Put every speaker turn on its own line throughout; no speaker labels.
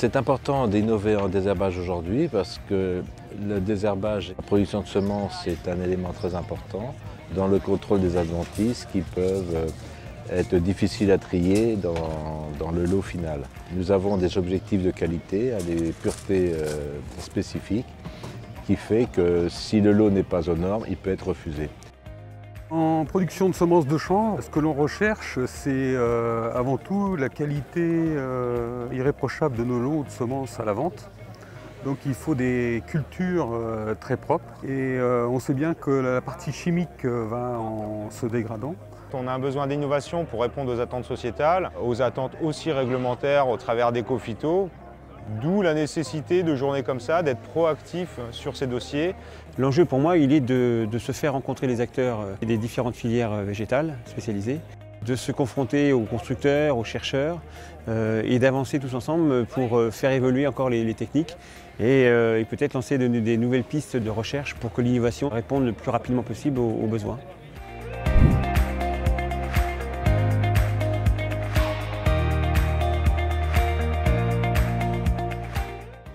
C'est important d'innover en désherbage aujourd'hui parce que le désherbage, la production de semences est un élément très important dans le contrôle des adventices qui peuvent être difficiles à trier dans le lot final. Nous avons des objectifs de qualité, des puretés spécifiques qui fait que si le lot n'est pas aux normes, il peut être refusé.
En production de semences de champ, ce que l'on recherche, c'est avant tout la qualité irréprochable de nos lots de semences à la vente. Donc il faut des cultures très propres et on sait bien que la partie chimique va en se dégradant.
On a un besoin d'innovation pour répondre aux attentes sociétales, aux attentes aussi réglementaires au travers d'éco-phyto. D'où la nécessité de journées comme ça, d'être proactif sur ces dossiers.
L'enjeu pour moi, il est de se faire rencontrer les acteurs des différentes filières végétales spécialisées, de se confronter aux constructeurs, aux chercheurs et d'avancer tous ensemble pour faire évoluer encore les techniques et peut-être lancer des nouvelles pistes de recherche pour que l'innovation réponde le plus rapidement possible aux besoins.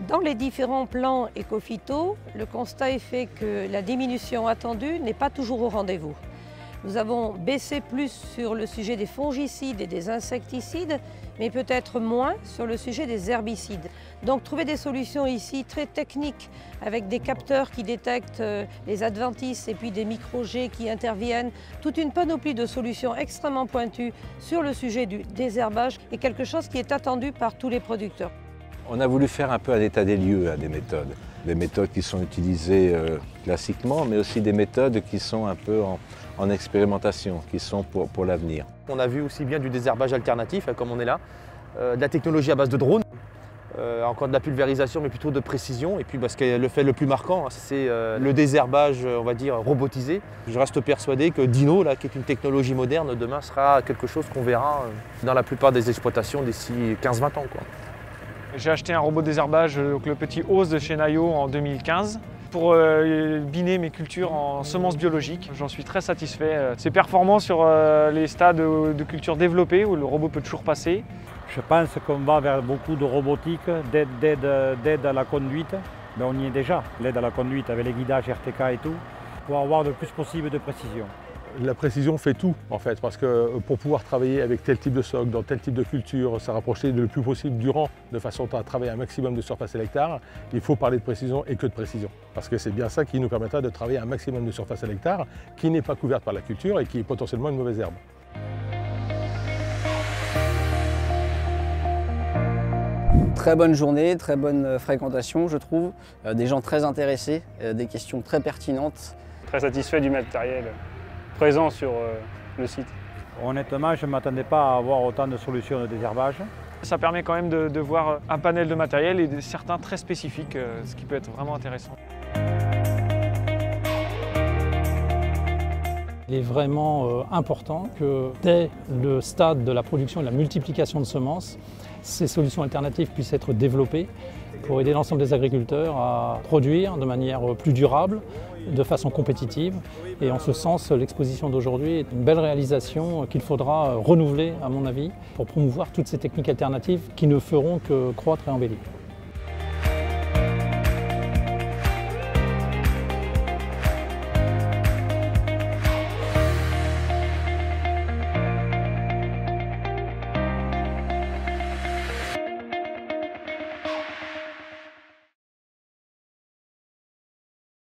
Dans les différents plans éco-phyto, le constat est fait que la diminution attendue n'est pas toujours au rendez-vous. Nous avons baissé plus sur le sujet des fongicides et des insecticides, mais peut-être moins sur le sujet des herbicides. Donc trouver des solutions ici très techniques, avec des capteurs qui détectent les adventices et puis des micro-jets qui interviennent, toute une panoplie de solutions extrêmement pointues sur le sujet du désherbage est quelque chose qui est attendu par tous les producteurs.
On a voulu faire un peu un état des lieux des méthodes qui sont utilisées classiquement, mais aussi des méthodes qui sont un peu en expérimentation, qui sont pour l'avenir.
On a vu aussi bien du désherbage alternatif, comme on est là, de la technologie à base de drones, encore de la pulvérisation, mais plutôt de précision. Et puis ce qui est le fait le plus marquant, c'est le désherbage, on va dire, robotisé. Je reste persuadé que Dino, là, qui est une technologie moderne, demain sera quelque chose qu'on verra dans la plupart des exploitations d'ici 15-20 ans, quoi.
J'ai acheté un robot désherbage, le petit Ose de chez Nayo en 2015 pour biner mes cultures en semences biologiques. J'en suis très satisfait. C'est performant sur les stades de cultures développées où le robot peut toujours passer.
Je pense qu'on va vers beaucoup de robotique, d'aide à la conduite. Mais on y est déjà, l'aide à la conduite avec les guidages RTK et tout, pour avoir le plus possible de précision.
La précision fait tout en fait, parce que pour pouvoir travailler avec tel type de socle, dans tel type de culture, se rapprocher le plus possible du rang, de façon à travailler un maximum de surface à l'hectare, il faut parler de précision et que de précision. Parce que c'est bien ça qui nous permettra de travailler un maximum de surface à l'hectare, qui n'est pas couverte par la culture et qui est potentiellement une mauvaise herbe.
Très bonne journée, très bonne fréquentation je trouve, des gens très intéressés, des questions très pertinentes.
Très satisfait du matériel présent sur le site.
Honnêtement, je ne m'attendais pas à avoir autant de solutions de désherbage.
Ça permet quand même de voir un panel de matériel et certains très spécifiques, ce qui peut être vraiment intéressant.
Il est vraiment important que dès le stade de la production et de la multiplication de semences, ces solutions alternatives puissent être développées pour aider l'ensemble des agriculteurs à produire de manière plus durable, de façon compétitive. Et en ce sens, l'exposition d'aujourd'hui est une belle réalisation qu'il faudra renouveler, à mon avis, pour promouvoir toutes ces techniques alternatives qui ne feront que croître et embellir.